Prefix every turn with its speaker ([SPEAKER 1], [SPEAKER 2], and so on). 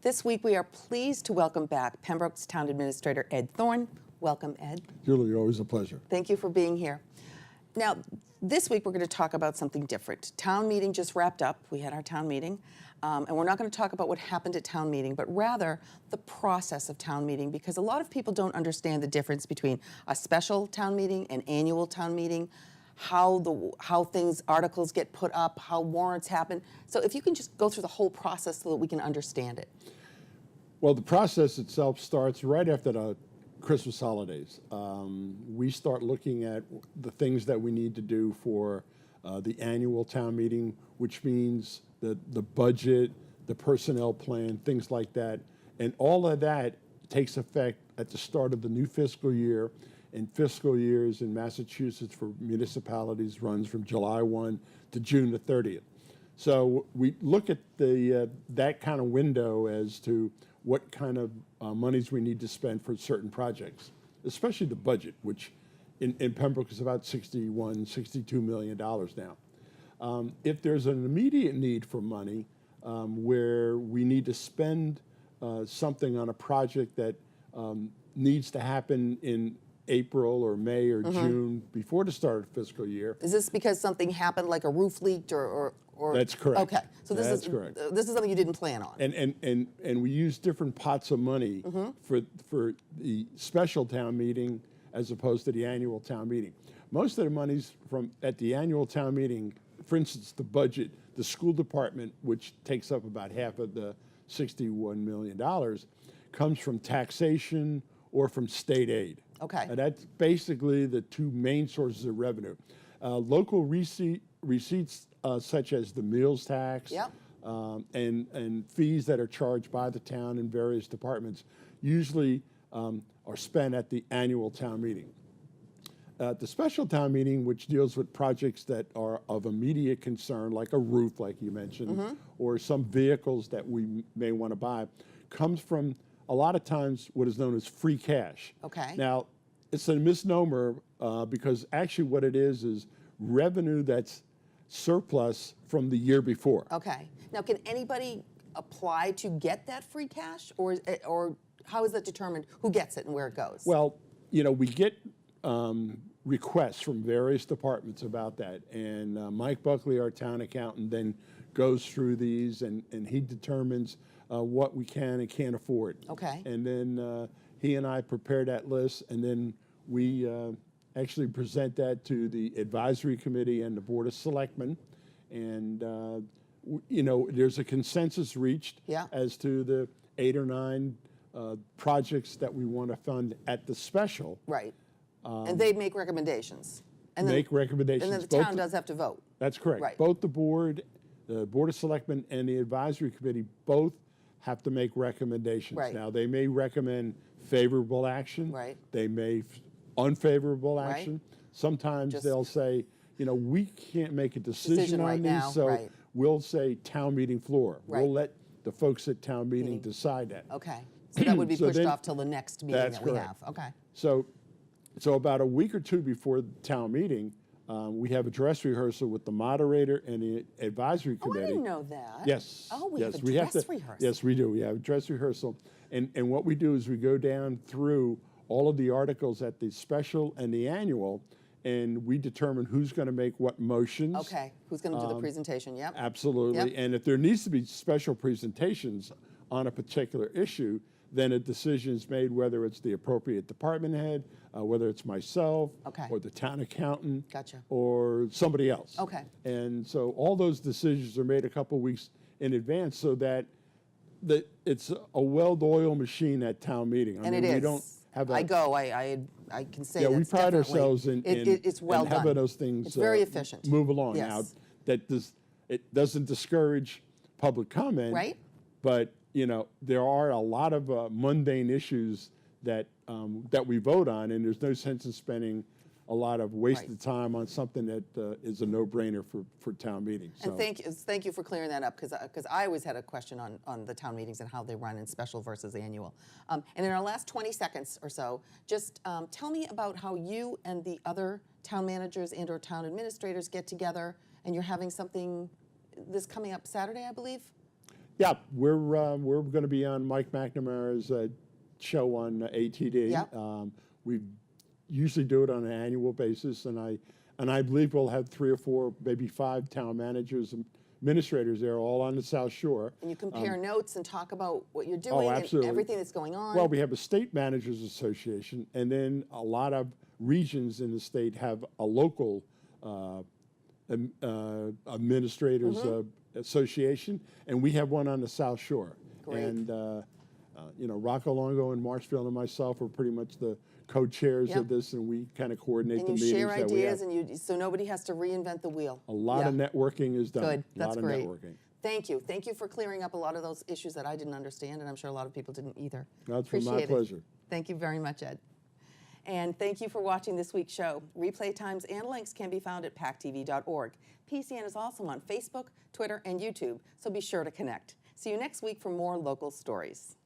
[SPEAKER 1] This week we are pleased to welcome back Pembroke's Town Administrator Ed Thorne. Welcome, Ed.
[SPEAKER 2] Julie, always a pleasure.
[SPEAKER 1] Thank you for being here. Now, this week we're going to talk about something different. Town meeting just wrapped up. We had our town meeting. And we're not going to talk about what happened at town meeting, but rather the process of town meeting, because a lot of people don't understand the difference between a special town meeting, an annual town meeting, how articles get put up, how warrants happen. So if you can just go through the whole process so that we can understand it.
[SPEAKER 2] Well, the process itself starts right after the Christmas holidays. We start looking at the things that we need to do for the annual town meeting, which means the budget, the personnel plan, things like that. And all of that takes effect at the start of the new fiscal year. And fiscal years in Massachusetts for municipalities runs from July 1 to June the 30th. So we look at that kind of window as to what kind of monies we need to spend for certain projects, especially the budget, which in Pembroke is about $61, $62 million now. If there's an immediate need for money where we need to spend something on a project that needs to happen in April or May or June before the start of the fiscal year.
[SPEAKER 1] Is this because something happened, like a roof leaked or
[SPEAKER 2] That's correct.
[SPEAKER 1] Okay, so this is
[SPEAKER 2] correct.
[SPEAKER 1] This is something you didn't plan on.
[SPEAKER 2] And we use different pots of money for the special town meeting as opposed to the annual town meeting. Most of the monies at the annual town meeting, for instance, the budget, the school department, which takes up about half of the $61 million, comes from taxation or from state aid.
[SPEAKER 1] Okay.
[SPEAKER 2] And that's basically the two main sources of revenue. Local receipts such as the meals tax and fees that are charged by the town in various departments usually are spent at the annual town meeting. The special town meeting, which deals with projects that are of immediate concern, like a roof, like you mentioned, or some vehicles that we may want to buy, comes from a lot of times what is known as free cash.
[SPEAKER 1] Okay.
[SPEAKER 2] Now, it's a misnomer because actually what it is revenue that's surplus from the year before.
[SPEAKER 1] Okay. Now, can anybody apply to get that free cash, or how is that determined? Who gets it and where it goes?
[SPEAKER 2] Well, you know, we get requests from various departments about that, and Mike Buckley, our town accountant, then goes through these and he determines what we can and can't afford.
[SPEAKER 1] Okay.
[SPEAKER 2] And then he and I prepare that list, and then we actually present that to the advisory committee and the board of selectmen, and you know, there's a consensus reached as to the 8 or 9 projects that we want to fund at the special.
[SPEAKER 1] Right. And they make recommendations. And
[SPEAKER 2] make recommendations.
[SPEAKER 1] And then the town does have to vote.
[SPEAKER 2] That's correct.
[SPEAKER 1] Right.
[SPEAKER 2] Both the board of selectmen and the advisory committee both have to make recommendations.
[SPEAKER 1] Right.
[SPEAKER 2] Now, they may recommend favorable action.
[SPEAKER 1] Right.
[SPEAKER 2] They may unfavorable action.
[SPEAKER 1] Right.
[SPEAKER 2] Sometimes they'll say, you know, we can't make a decision on
[SPEAKER 1] right
[SPEAKER 2] these,
[SPEAKER 1] now.
[SPEAKER 2] so
[SPEAKER 1] Right.
[SPEAKER 2] we'll say town meeting floor.
[SPEAKER 1] Right.
[SPEAKER 2] We'll let the folks at town meeting decide that.
[SPEAKER 1] Okay. So that would be
[SPEAKER 2] So
[SPEAKER 1] pushed
[SPEAKER 2] then-
[SPEAKER 1] off till the next meeting
[SPEAKER 2] That's
[SPEAKER 1] that we
[SPEAKER 2] correct.
[SPEAKER 1] have. Okay.
[SPEAKER 2] So about a week or two before the town meeting, we have a dress rehearsal with the moderator and the advisory committee.
[SPEAKER 1] Oh, I didn't know that.
[SPEAKER 2] Yes.
[SPEAKER 1] Oh, we
[SPEAKER 2] yes,
[SPEAKER 1] have a dress rehearsal.
[SPEAKER 2] Yes, we do. We have a dress rehearsal. And what we do is we go down through all of the articles at the special and the annual, and we determine who's going to make what motions.
[SPEAKER 1] Okay. Who's going to do the presentation? Yep.
[SPEAKER 2] Absolutely.
[SPEAKER 1] Yep.
[SPEAKER 2] And if there needs to be special presentations on a particular issue, then a decision is made whether it's the appropriate department head, whether it's myself, or the town accountant, or somebody else.
[SPEAKER 1] Okay.
[SPEAKER 2] And so all those decisions are made a couple weeks in advance so that it's a well-oiled machine at town meeting.
[SPEAKER 1] And it is.
[SPEAKER 2] We don't have
[SPEAKER 1] I go. I can say
[SPEAKER 2] yeah,
[SPEAKER 1] that's
[SPEAKER 2] we pride
[SPEAKER 1] definitely-
[SPEAKER 2] ourselves in
[SPEAKER 1] it's well
[SPEAKER 2] in
[SPEAKER 1] done.
[SPEAKER 2] having those things
[SPEAKER 1] It's very efficient.
[SPEAKER 2] move along.
[SPEAKER 1] Yes.
[SPEAKER 2] Now, it doesn't discourage public comment,
[SPEAKER 1] Right.
[SPEAKER 2] But you know, there are a lot of mundane issues that we vote on, and there's no sense in spending a lot of wasted time on something that is a no-brainer for town meetings. So.
[SPEAKER 1] And thank you for clearing that up, because I always had a question on the town meetings and how they run in special versus annual. And in our last 20 seconds or so, just tell me about how you and the other town managers and or town administrators get together, and you're having something this coming up Saturday, I believe?
[SPEAKER 2] Yeah, we're going to be on Mike McNamara's show on ATD.
[SPEAKER 1] Yeah.
[SPEAKER 2] We usually do it on an annual basis, and I believe we'll have 3 or 4, maybe 5 town managers and administrators there, all on the South Shore.
[SPEAKER 1] And you compare notes and talk about what you're doing and
[SPEAKER 2] absolutely.
[SPEAKER 1] everything that's going on.
[SPEAKER 2] Well, we have a state managers association, and then a lot of regions in the state have a local administrators association, and we have one on the South Shore.
[SPEAKER 1] Great.
[SPEAKER 2] And Rocco Longo and Marshfield and myself are pretty much the co-chairs
[SPEAKER 1] Yep.
[SPEAKER 2] of this, and we kind of coordinate
[SPEAKER 1] and
[SPEAKER 2] the
[SPEAKER 1] you
[SPEAKER 2] meetings
[SPEAKER 1] share
[SPEAKER 2] that we have.
[SPEAKER 1] ideas, and so nobody has to reinvent the wheel.
[SPEAKER 2] A lot of networking is done.
[SPEAKER 1] Good.
[SPEAKER 2] A
[SPEAKER 1] That's
[SPEAKER 2] lot
[SPEAKER 1] great.
[SPEAKER 2] of networking.
[SPEAKER 1] Thank you. Thank you for clearing up a lot of those issues that I didn't understand, and I'm sure a lot of people didn't either.
[SPEAKER 2] That's
[SPEAKER 1] Appreciate
[SPEAKER 2] my
[SPEAKER 1] it.
[SPEAKER 2] pleasure.
[SPEAKER 1] Thank you very much, Ed. And thank you for watching this week's show. Replay times and links can be found at PACTV.org. PCN is also on Facebook, Twitter, and YouTube, so be sure to connect. See you next week for more local stories.